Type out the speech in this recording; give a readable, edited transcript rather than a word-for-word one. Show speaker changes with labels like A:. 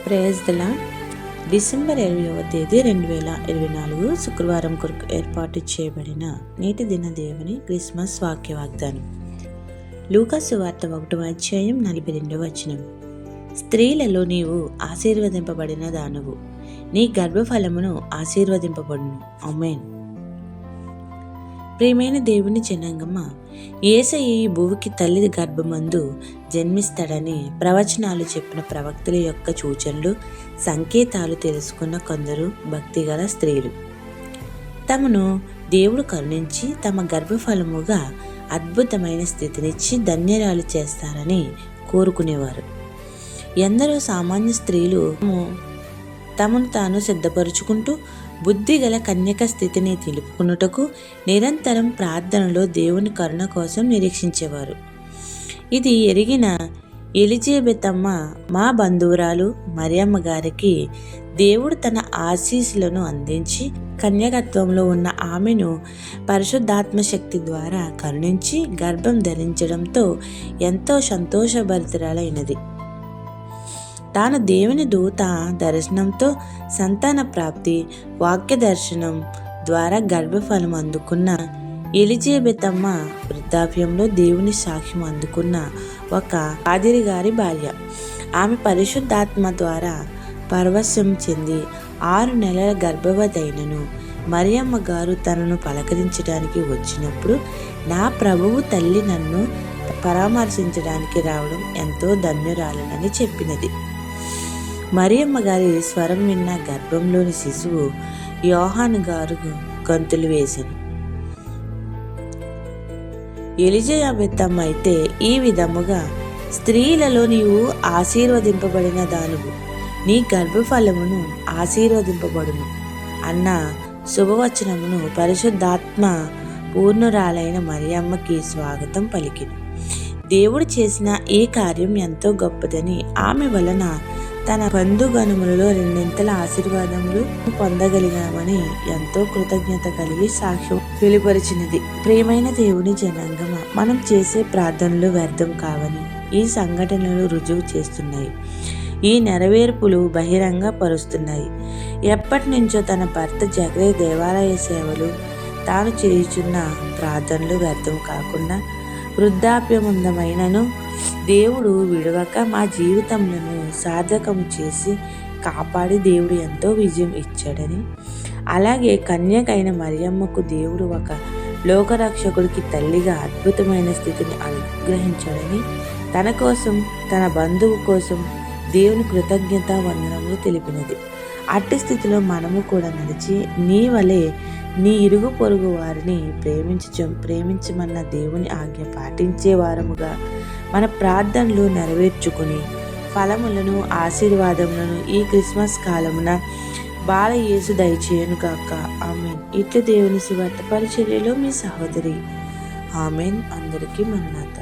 A: Praise the lord. December 20వ తేదీ 2024 శుక్రవారం కొరకు ఏర్పాటు చేయబడిన నేటి దిన దేవుని క్రిస్మస్ వాక్య వాగ్దానం. లూకా సువార్త 1వ అధ్యాయం 42వ వచనం. స్త్రీలలో నీవు ఆశీర్వదింపబడిన దానవు, నీ గర్భఫలమును ఆశీర్వదింపబడును. ఆమేన్. ప్రియమైన దేవుని జనాంగమా, యేసయ్య ఈ భూమికి తల్లి గర్భమందు జన్మిస్తాడని ప్రవచనాలు చెప్పిన ప్రవక్తల యొక్క సూచనలు, సంకేతాలు తెలుసుకున్న కొందరు భక్తిగల స్త్రీలు తమను దేవుడు కరుణించి తమ గర్భఫలముగా అద్భుతమైన స్థితినిచ్చి ధన్యరాలు చేస్తారని కోరుకునేవారు. ఎందరో సామాన్య స్త్రీలు తమను తాను సిద్ధపరుచుకుంటూ బుద్ధిగల కన్యక స్థితిని తెలుపుకున్నటకు నిరంతరం ప్రార్థనలో దేవుని కరుణ కోసం నిరీక్షించేవారు. ఇది ఎరిగిన ఎలిజబెతమ్మ, మా బంధువురాలు మరియమ్మ గారికి దేవుడు తన ఆశీస్సులను అందించి కన్యకత్వంలో ఉన్న ఆమెను పరిశుద్ధాత్మ శక్తి ద్వారా కరుణించి గర్భం ధరించడంతో ఎంతో సంతోషభరితురాలైనది. తాను దేవుని దూత దర్శనంతో సంతాన ప్రాప్తి, వాక్య దర్శనం ద్వారా గర్భఫలం అందుకున్న ఎలిజబెతమ్మ వృద్ధాప్యంలో దేవుని సాక్ష్యం అందుకున్న ఒక పాదిరి గారి భార్య. ఆమె పరిశుద్ధాత్మ ద్వారా పరవశం చెంది 6 నెలల గర్భవతి అయినను మరియమ్మ గారు తనను పలకరించడానికి వచ్చినప్పుడు, నా ప్రభువు తల్లి నన్ను పరామర్శించడానికి రావడం ఎంతో ధన్యురాలనని చెప్పినది. మరియమ్మ గారి స్వరం విన్న గర్భంలోని శిశువు యోహాను గారు గంతులు వేసెను. ఎలిజబెతమ్మ అయితే ఈ విధముగా, స్త్రీలలో నీవు ఆశీర్వదింపబడిన దానువు, నీ గర్భఫలమును ఆశీర్వదింపబడును అన్న శుభవచనమును పరిశుద్ధాత్మ పూర్ణురాలైన మరియమ్మకి స్వాగతం పలికిను. దేవుడు చేసిన ఈ కార్యం ఎంతో గొప్పదని, ఆమె వలన తన బంధుగణములలో 2 ఆశీర్వాదములు పొందగలిగామని ఎంతో కృతజ్ఞత కలిగి సాక్ష్యం వెలువరిచినది. ప్రియమైన దేవుని జనాంగమా, మనం చేసే ప్రార్థనలు వ్యర్థం కావని ఈ సంఘటనలు రుజువు చేస్తున్నాయి. ఈ నెరవేర్పులు బహిరంగ పరుస్తున్నాయి. ఎప్పటి నుంచో తన భర్త జగరే దేవాలయ సేవలు, తాను చేయుచున్న ప్రార్థనలు వ్యర్థం కాకుండా వృద్ధాప్యముందమైనను దేవుడు విడవక మా జీవితములను సార్థకము చేసి కాపాడి దేవుడు ఎంతో విజయం ఇచ్చాడని, అలాగే కన్యకైన మరియమ్మకు దేవుడు ఒక లోకరక్షకుడికి తల్లిగా అద్భుతమైన స్థితిని అనుగ్రహించాడని, తన కోసం తన బంధువు కోసం దేవుని కృతజ్ఞత వందనములు తెలిపినది. అట్టి స్థితిలో మనము కూడా నడిచి నీ వలె నీ ఇరుగు పొరుగు వారిని ప్రేమించమన్న దేవుని ఆజ్ఞ పాటించే వారముగా మన ప్రార్థనలు నెరవేర్చుకుని ఫలములను, ఆశీర్వాదములను ఈ క్రిస్మస్ కాలమున బాలయేసు దయచేయను గాక. ఆమెన్. ఇట్లు దేవుని సువార్త పరిచర్యలో మీ సహోదరి. ఆమెన్. అందరికీ మరణాత.